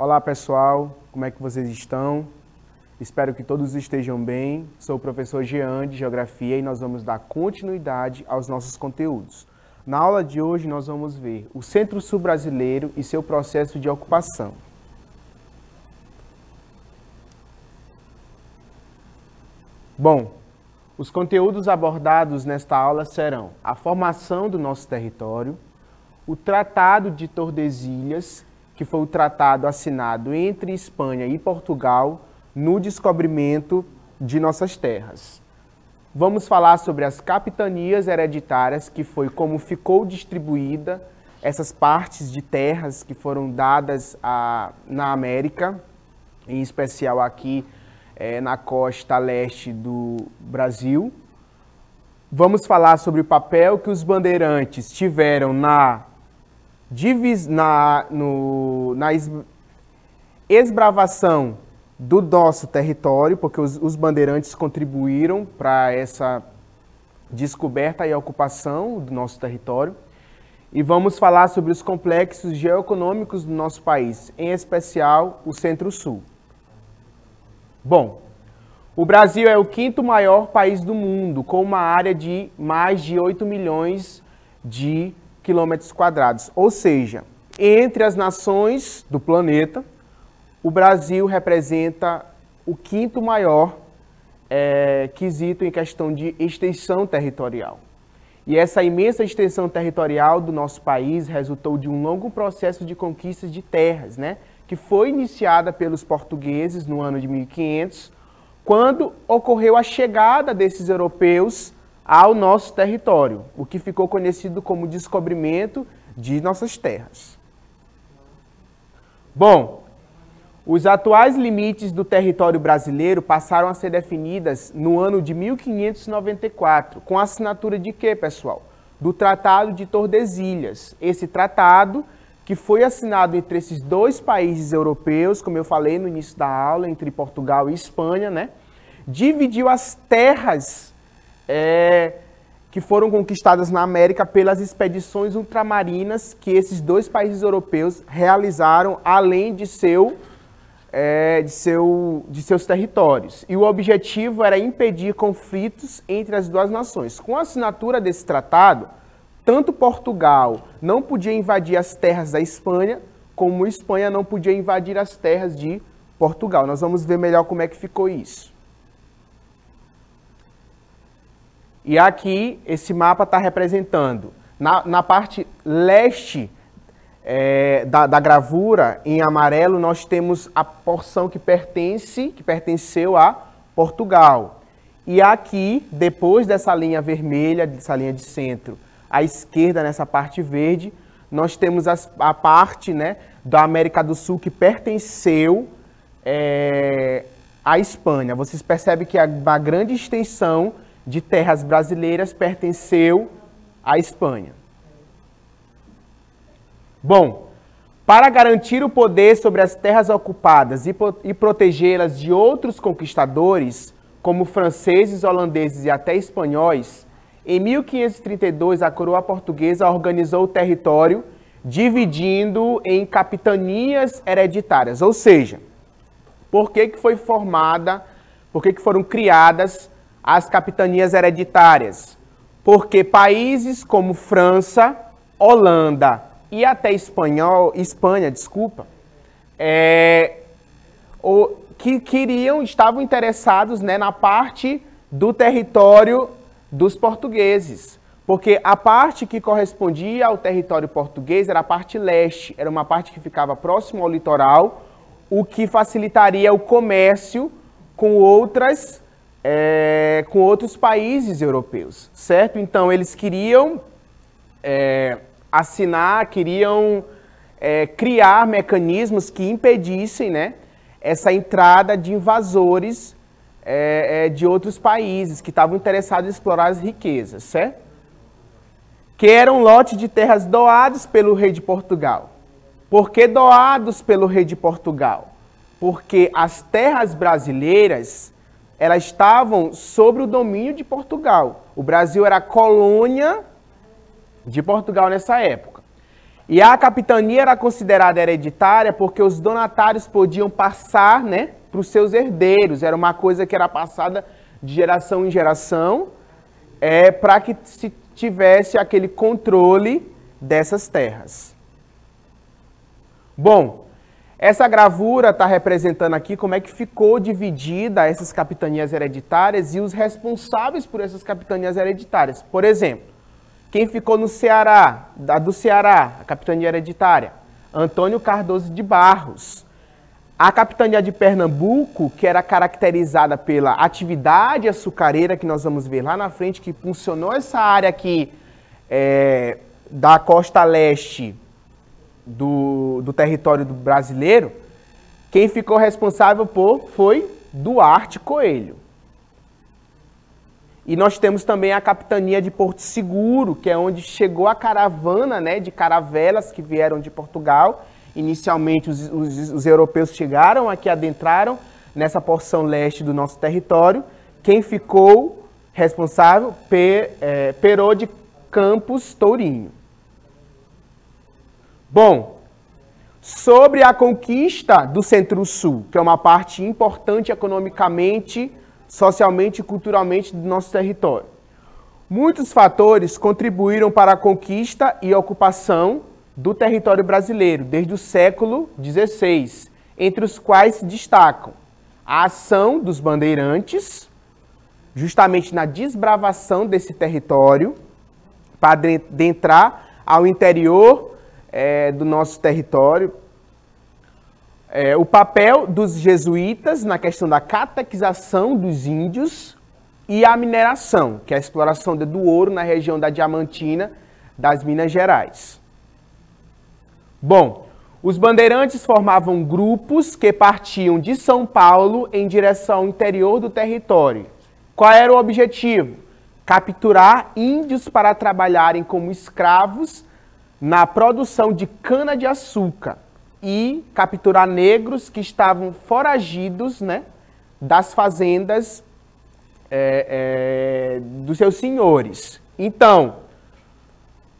Olá pessoal, como é que vocês estão? Espero que todos estejam bem. Sou o professor Jean de Geografia e nós vamos dar continuidade aos nossos conteúdos. Na aula de hoje nós vamos ver o Centro-Sul brasileiro e seu processo de ocupação. Bom, os conteúdos abordados nesta aula serão a formação do nosso território, o Tratado de Tordesilhas, que foi o tratado assinado entre Espanha e Portugal no descobrimento de nossas terras. Vamos falar sobre as capitanias hereditárias, que foi como ficou distribuída essas partes de terras que foram dadas na América, em especial aqui na costa leste do Brasil. Vamos falar sobre o papel que os bandeirantes tiveram na esbravação do nosso território, porque os bandeirantes contribuíram para essa descoberta e ocupação do nosso território. E vamos falar sobre os complexos geoeconômicos do nosso país, em especial o Centro-Sul. Bom, o Brasil é o quinto maior país do mundo, com uma área de mais de 8 milhões de quilômetros quadrados. Ou seja, entre as nações do planeta, o Brasil representa o quinto maior quesito em questão de extensão territorial. E essa imensa extensão territorial do nosso país resultou de um longo processo de conquistas de terras, né? Que foi iniciada pelos portugueses no ano de 1500, quando ocorreu a chegada desses europeus ao nosso território, o que ficou conhecido como descobrimento de nossas terras. Bom, os atuais limites do território brasileiro passaram a ser definidas no ano de 1594, com a assinatura de quê, pessoal? Do Tratado de Tordesilhas. Esse tratado, que foi assinado entre esses dois países europeus, como eu falei no início da aula, entre Portugal e Espanha, né? Dividiu as terras que foram conquistadas na América pelas expedições ultramarinas que esses dois países europeus realizaram, além de seus territórios. E o objetivo era impedir conflitos entre as duas nações. Com a assinatura desse tratado, tanto Portugal não podia invadir as terras da Espanha, como a Espanha não podia invadir as terras de Portugal. Nós vamos ver melhor como é que ficou isso. E aqui, esse mapa está representando, na parte leste da gravura, em amarelo, nós temos a porção que pertenceu a Portugal. E aqui, depois dessa linha vermelha, dessa linha de centro, à esquerda, nessa parte verde, nós temos a parte, né, da América do Sul que pertenceu à Espanha. Vocês percebem que a grande extensão de terras brasileiras pertenceu à Espanha. Bom, para garantir o poder sobre as terras ocupadas e protegê-las de outros conquistadores, como franceses, holandeses e até espanhóis, em 1532 a coroa portuguesa organizou o território dividindo em capitanias hereditárias. Ou seja, por que foram criadas as capitanias hereditárias? Porque países como França, Holanda e até Espanha, estavam interessados, né, na parte do território dos portugueses. Porque a parte que correspondia ao território português era a parte leste, era uma parte que ficava próximo ao litoral, o que facilitaria o comércio com outros países europeus, certo? Então, eles queriam criar mecanismos que impedissem, né, essa entrada de invasores de outros países que estavam interessados em explorar as riquezas, certo? Que eram lotes de terras doados pelo rei de Portugal. Por que doados pelo rei de Portugal? Porque as terras brasileiras, elas estavam sob o domínio de Portugal. O Brasil era colônia de Portugal nessa época. E a capitania era considerada hereditária porque os donatários podiam passar, né, para os seus herdeiros. Era uma coisa que era passada de geração em geração, para que se tivesse aquele controle dessas terras. Bom, essa gravura está representando aqui como é que ficou dividida essas capitanias hereditárias e os responsáveis por essas capitanias hereditárias. Por exemplo, quem ficou no Ceará, do Ceará, a capitania hereditária? Antônio Cardoso de Barros. A capitania de Pernambuco, que era caracterizada pela atividade açucareira, que nós vamos ver lá na frente, que funcionou essa área aqui da costa leste do território brasileiro, quem ficou responsável foi Duarte Coelho. E nós temos também a capitania de Porto Seguro, que é onde chegou a caravana, né, de caravelas que vieram de Portugal. Inicialmente os europeus chegaram aqui, adentraram nessa porção leste do nosso território. Quem ficou responsável? Perô de Campos Tourinho. Bom, sobre a conquista do Centro-Sul, que é uma parte importante economicamente, socialmente e culturalmente do nosso território. Muitos fatores contribuíram para a conquista e ocupação do território brasileiro desde o século XVI, entre os quais se destacam a ação dos bandeirantes, justamente na desbravação desse território, para adentrar ao interior do nosso território, o papel dos jesuítas na questão da catequização dos índios e a mineração, que é a exploração do ouro na região da Diamantina, das Minas Gerais. Bom, os bandeirantes formavam grupos que partiam de São Paulo em direção ao interior do território. Qual era o objetivo? Capturar índios para trabalharem como escravos na produção de cana-de-açúcar e capturar negros que estavam foragidos, né, das fazendas dos seus senhores. Então,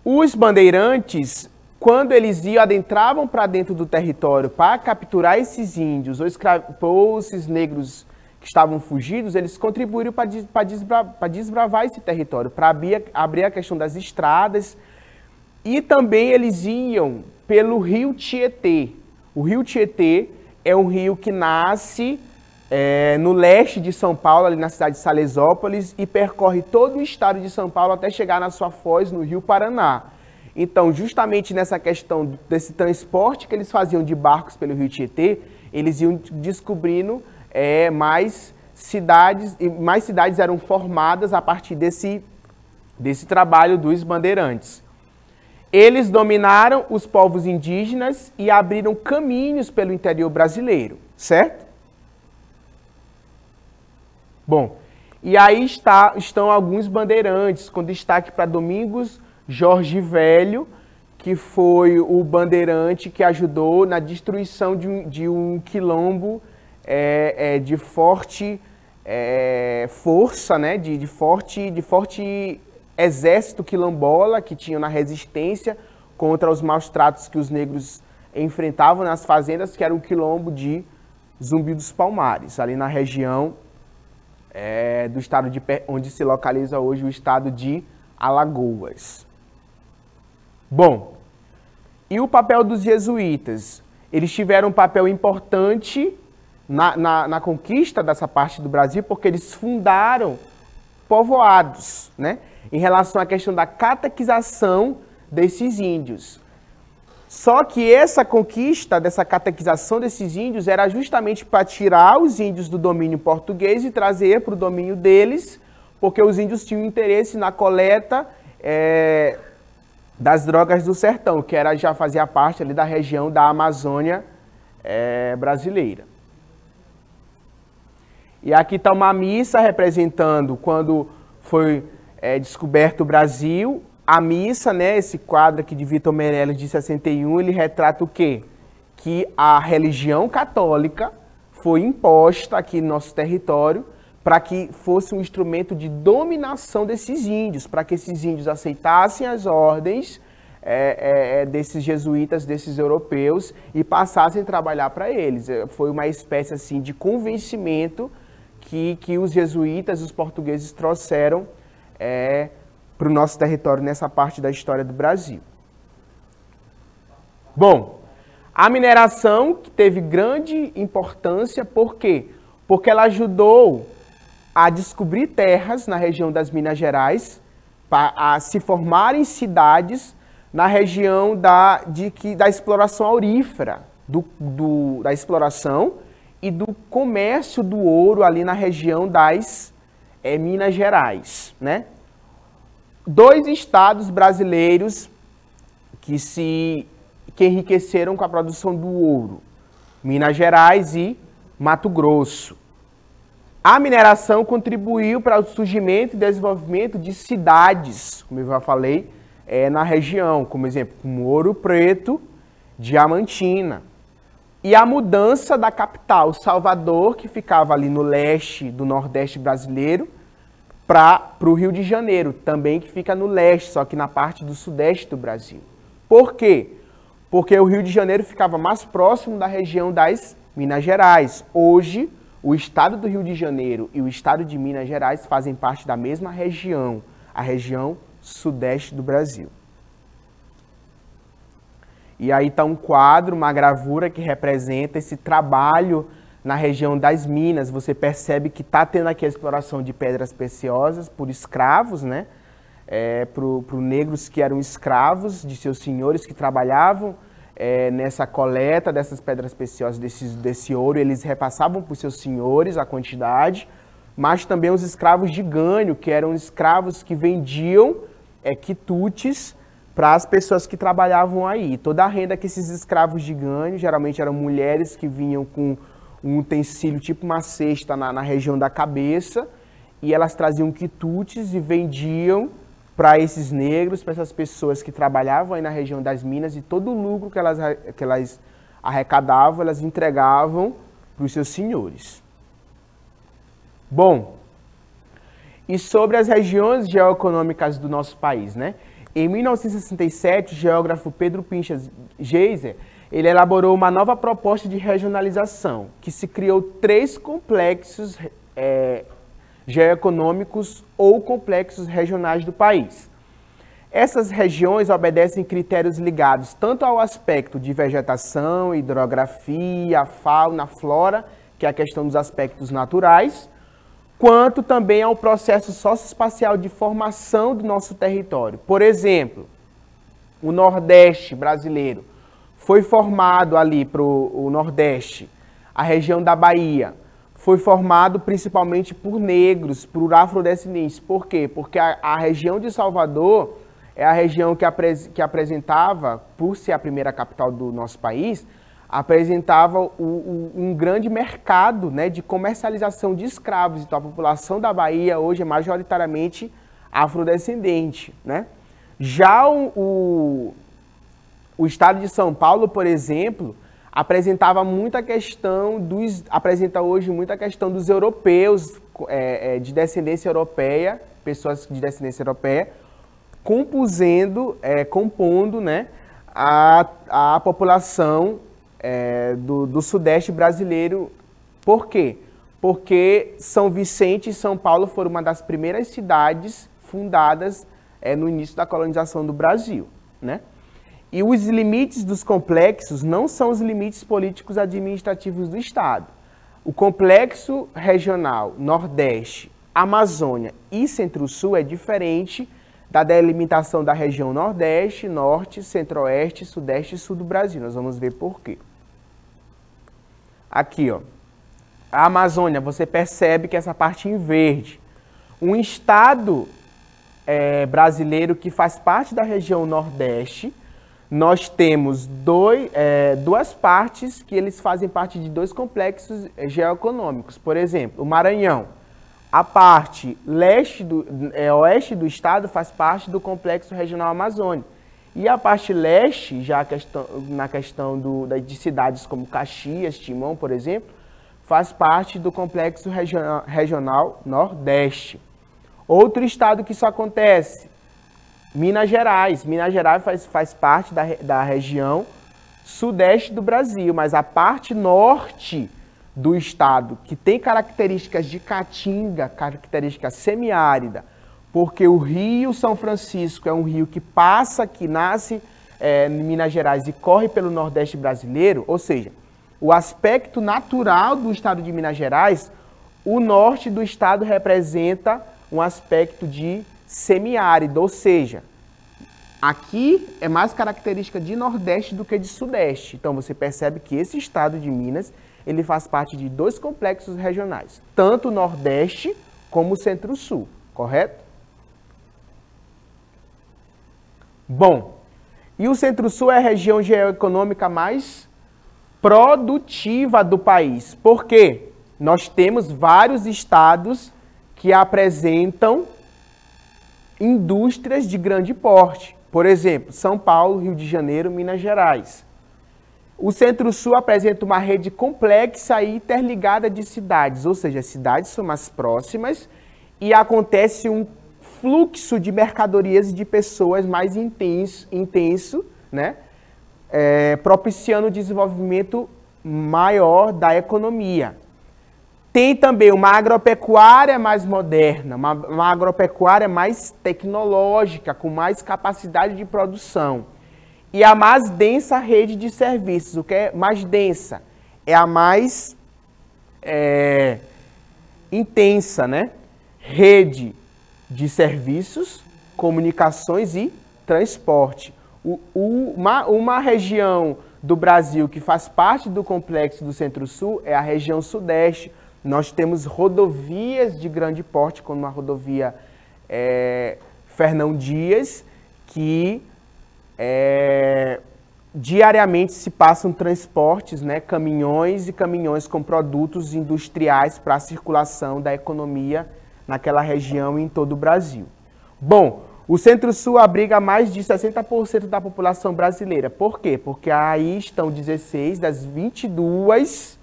os bandeirantes, quando eles adentravam para dentro do território para capturar esses índios ou esses negros que estavam fugidos, eles contribuíram para desbravar esse território, para abrir a questão das estradas. E também eles iam pelo rio Tietê. O rio Tietê é um rio que nasce no leste de São Paulo, ali na cidade de Salesópolis, e percorre todo o estado de São Paulo até chegar na sua foz, no rio Paraná. Então, justamente nessa questão desse transporte que eles faziam de barcos pelo rio Tietê, eles iam descobrindo mais cidades, e mais cidades eram formadas a partir desse trabalho dos bandeirantes. Eles dominaram os povos indígenas e abriram caminhos pelo interior brasileiro, certo? Bom, e aí estão alguns bandeirantes, com destaque para Domingos Jorge Velho, que foi o bandeirante que ajudou na destruição de um quilombo de forte força, né? de forte exército quilombola que tinha na resistência contra os maus tratos que os negros enfrentavam nas fazendas, que era o quilombo de Zumbi dos Palmares, ali na região do estado onde se localiza hoje o estado de Alagoas. Bom, e o papel dos jesuítas? Eles tiveram um papel importante na conquista dessa parte do Brasil, porque eles fundaram povoados, né? Em relação à questão da catequização desses índios. Só que essa conquista, dessa catequização desses índios, era justamente para tirar os índios do domínio português e trazer para o domínio deles, porque os índios tinham interesse na coleta das drogas do sertão, que já fazia parte ali da região da Amazônia brasileira. E aqui está uma missa representando quando foi descoberto o Brasil. A missa, né, esse quadro aqui de Vitor Meirelles de 61, ele retrata o quê? Que a religião católica foi imposta aqui no nosso território para que fosse um instrumento de dominação desses índios, para que esses índios aceitassem as ordens desses jesuítas, desses europeus, e passassem a trabalhar para eles. Foi uma espécie assim, de convencimento que os jesuítas, os portugueses, trouxeram para o nosso território nessa parte da história do Brasil. Bom, a mineração que teve grande importância, por quê? Porque ela ajudou a descobrir terras na região das Minas Gerais, a se formarem cidades na região da exploração aurífera, da exploração e do comércio do ouro ali na região das Minas Gerais, né? 2 estados brasileiros que enriqueceram com a produção do ouro, Minas Gerais e Mato Grosso. A mineração contribuiu para o surgimento e desenvolvimento de cidades, como eu já falei, na região, como exemplo, como Ouro Preto, Diamantina. E a mudança da capital, Salvador, que ficava ali no leste do Nordeste brasileiro, para o Rio de Janeiro, também que fica no leste, só que na parte do Sudeste do Brasil. Por quê? Porque o Rio de Janeiro ficava mais próximo da região das Minas Gerais. Hoje, o estado do Rio de Janeiro e o estado de Minas Gerais fazem parte da mesma região, a região Sudeste do Brasil. E aí está um quadro, uma gravura que representa esse trabalho na região das minas. Você percebe que está tendo aqui a exploração de pedras preciosas por escravos, né? Por negros que eram escravos de seus senhores que trabalhavam nessa coleta dessas pedras preciosas, desse ouro. Eles repassavam para os seus senhores a quantidade, mas também os escravos de ganho, que eram escravos que vendiam quitutes para as pessoas que trabalhavam aí. Toda a renda que esses escravos de ganho, geralmente eram mulheres que vinham com um utensílio tipo uma cesta na região da cabeça, e elas traziam quitutes e vendiam para esses negros, para essas pessoas que trabalhavam aí na região das minas, e todo o lucro que elas arrecadavam, elas entregavam para os seus senhores. Bom, e sobre as regiões geoeconômicas do nosso país, né? Em 1967, o geógrafo Pedro Pinchas Geiser, ele elaborou uma nova proposta de regionalização, que se criou 3 complexos geoeconômicos ou complexos regionais do país. Essas regiões obedecem critérios ligados tanto ao aspecto de vegetação, hidrografia, fauna, flora, que é a questão dos aspectos naturais, quanto também ao processo socioespacial de formação do nosso território. Por exemplo, o Nordeste brasileiro foi formado ali para o Nordeste, a região da Bahia, foi formado principalmente por negros, por afrodescendentes. Por quê? Porque a região de Salvador é a região que apresentava, por ser a primeira capital do nosso país, apresentava um grande mercado, né, de comercialização de escravos. Então a população da Bahia hoje é majoritariamente afrodescendente, né? Já o estado de São Paulo, por exemplo, apresenta hoje muita questão dos europeus de descendência europeia, pessoas de descendência europeia, compondo, né, a população do Sudeste brasileiro. Por quê? Porque São Vicente e São Paulo foram uma das primeiras cidades fundadas no início da colonização do Brasil, né? E os limites dos complexos não são os limites políticos administrativos do Estado. O complexo regional Nordeste, Amazônia e Centro-Sul é diferente da delimitação da região Nordeste, Norte, Centro-Oeste, Sudeste e Sul do Brasil. Nós vamos ver por quê. Aqui, ó, a Amazônia, você percebe que essa parte em verde. Um estado brasileiro que faz parte da região Nordeste, nós temos duas partes que eles fazem parte de 2 complexos geoeconômicos. Por exemplo, o Maranhão. A parte oeste do estado faz parte do complexo regional Amazônico. E a parte leste, já na questão de cidades como Caxias, Timon, por exemplo, faz parte do complexo regional Nordeste. Outro estado que isso acontece, Minas Gerais. Minas Gerais faz parte da região sudeste do Brasil, mas a parte norte do estado, que tem características de caatinga, característica semiárida, porque o Rio São Francisco é um rio que passa, que nasce em Minas Gerais e corre pelo Nordeste brasileiro, ou seja, o aspecto natural do estado de Minas Gerais, o norte do estado representa um aspecto de semiárido, ou seja, aqui é mais característica de Nordeste do que de Sudeste. Então você percebe que esse estado de Minas, ele faz parte de dois complexos regionais, tanto o Nordeste como o Centro-Sul, correto? Bom, e o Centro-Sul é a região geoeconômica mais produtiva do país. Por quê? Nós temos vários estados que apresentam indústrias de grande porte. Por exemplo, São Paulo, Rio de Janeiro, Minas Gerais. O Centro-Sul apresenta uma rede complexa e interligada de cidades, ou seja, as cidades são mais próximas e acontece um fluxo de mercadorias e de pessoas mais intenso, né? Propiciando o desenvolvimento maior da economia. Tem também uma agropecuária mais moderna, uma agropecuária mais tecnológica, com mais capacidade de produção. E a mais densa rede de serviços. O que é mais densa? É a mais intensa, né? Rede de serviços, comunicações e transporte. Uma região do Brasil que faz parte do complexo do Centro-Sul é a região Sudeste. Nós temos rodovias de grande porte, como a rodovia Fernão Dias, que diariamente se passam transportes, né, caminhões e caminhões com produtos industriais para a circulação da economia naquela região e em todo o Brasil. Bom, o Centro-Sul abriga mais de 60% da população brasileira. Por quê? Porque aí estão 16 das 22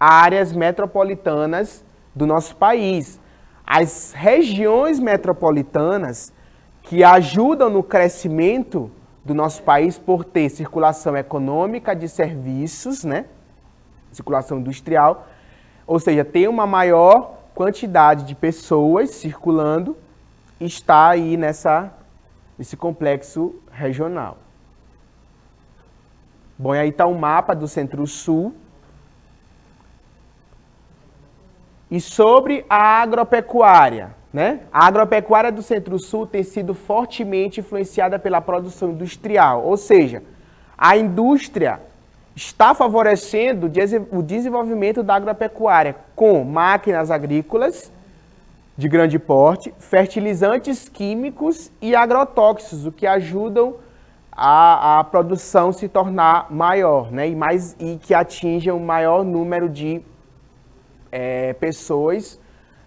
áreas metropolitanas do nosso país. As regiões metropolitanas que ajudam no crescimento do nosso país por ter circulação econômica de serviços, né? Circulação industrial, ou seja, ter uma maior quantidade de pessoas circulando, está aí nesse complexo regional. Bom, e aí está o mapa do Centro-Sul. E sobre a agropecuária, né? A agropecuária do Centro-Sul tem sido fortemente influenciada pela produção industrial, ou seja, a indústria está favorecendo o desenvolvimento da agropecuária com máquinas agrícolas de grande porte, fertilizantes químicos e agrotóxicos, o que ajudam a produção se tornar maior, né? E que atinja um maior número de pessoas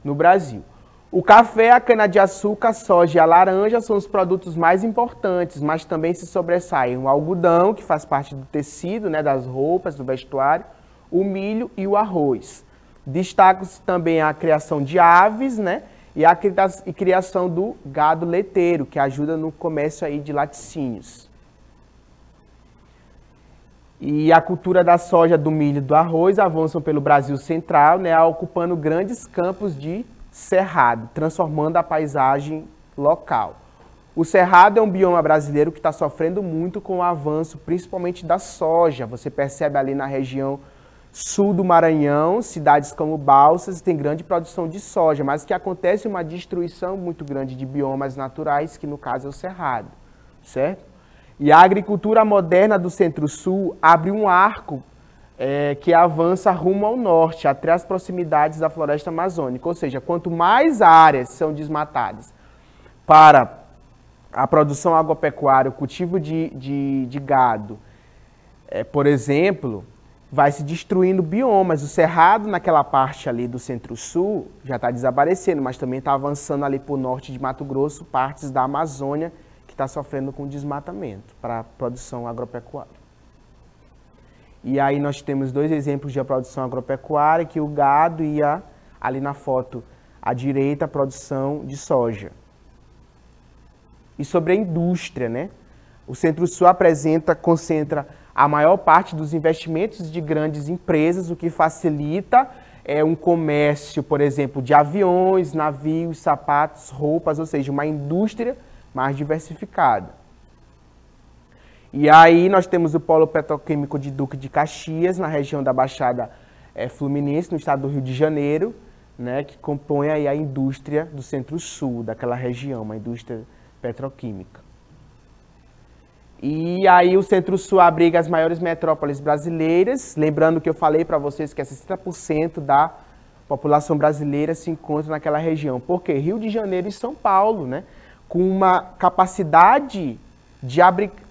no Brasil. O café, a cana-de-açúcar, a soja e a laranja são os produtos mais importantes, mas também se sobressaem o algodão, que faz parte do tecido, né, das roupas, do vestuário, o milho e o arroz. Destaca-se também a criação de aves, né, e a criação do gado leiteiro, que ajuda no comércio aí de laticínios. E a cultura da soja, do milho e do arroz avançam pelo Brasil central, né, ocupando grandes campos de cerrado, transformando a paisagem local. O cerrado é um bioma brasileiro que está sofrendo muito com o avanço, principalmente da soja. Você percebe ali na região sul do Maranhão, cidades como Balsas tem grande produção de soja, mas que acontece uma destruição muito grande de biomas naturais, que no caso é o cerrado, certo? E a agricultura moderna do Centro-Sul abre um arco que avança rumo ao norte, até as proximidades da floresta amazônica. Ou seja, quanto mais áreas são desmatadas para a produção agropecuária, o cultivo de gado, por exemplo, vai se destruindo biomas. O cerrado, naquela parte ali do Centro-Sul, já está desaparecendo, mas também está avançando ali para o norte de Mato Grosso, partes da Amazônia, que está sofrendo com desmatamento para a produção agropecuária. E aí nós temos dois exemplos de produção agropecuária, que o gado e ali na foto à direita, a produção de soja. e sobre a indústria, né? O Centro-Sul concentra a maior parte dos investimentos de grandes empresas, o que facilita um comércio, por exemplo, de aviões, navios, sapatos, roupas, ou seja, uma indústria mais diversificada. E aí nós temos o polo petroquímico de Duque de Caxias, na região da Baixada Fluminense, no estado do Rio de Janeiro, né, que compõe aí a indústria do Centro-Sul, daquela região, uma indústria petroquímica. E aí o Centro-Sul abriga as maiores metrópoles brasileiras, lembrando que eu falei para vocês que 60% da população brasileira se encontra naquela região. Por quê? Rio de Janeiro e São Paulo, né, com uma capacidade de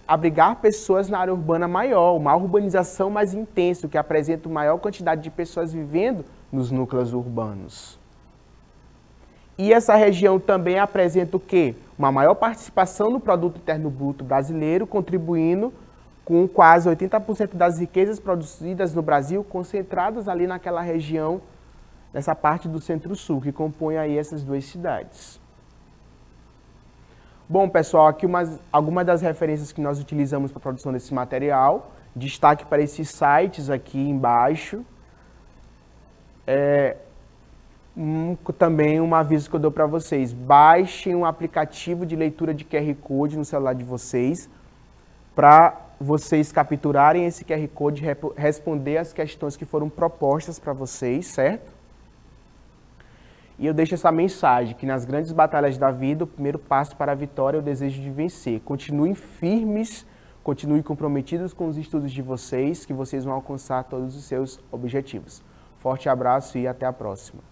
abrigar pessoas na área urbana maior, uma urbanização mais intensa, que apresenta uma maior quantidade de pessoas vivendo nos núcleos urbanos. E essa região também apresenta o quê? Uma maior participação no produto interno bruto brasileiro, contribuindo com quase 80% das riquezas produzidas no Brasil, concentradas ali naquela região, nessa parte do Centro-Sul, que compõe aí essas duas cidades. Bom, pessoal, aqui algumas das referências que nós utilizamos para a produção desse material. Destaque para esses sites aqui embaixo. Também um aviso que eu dou para vocês. Baixem um aplicativo de leitura de QR Code no celular de vocês, para vocês capturarem esse QR Code e responder as questões que foram propostas para vocês, certo? E eu deixo essa mensagem, que nas grandes batalhas da vida, o primeiro passo para a vitória é o desejo de vencer. Continuem firmes, continuem comprometidos com os estudos de vocês, que vocês vão alcançar todos os seus objetivos. Forte abraço e até a próxima.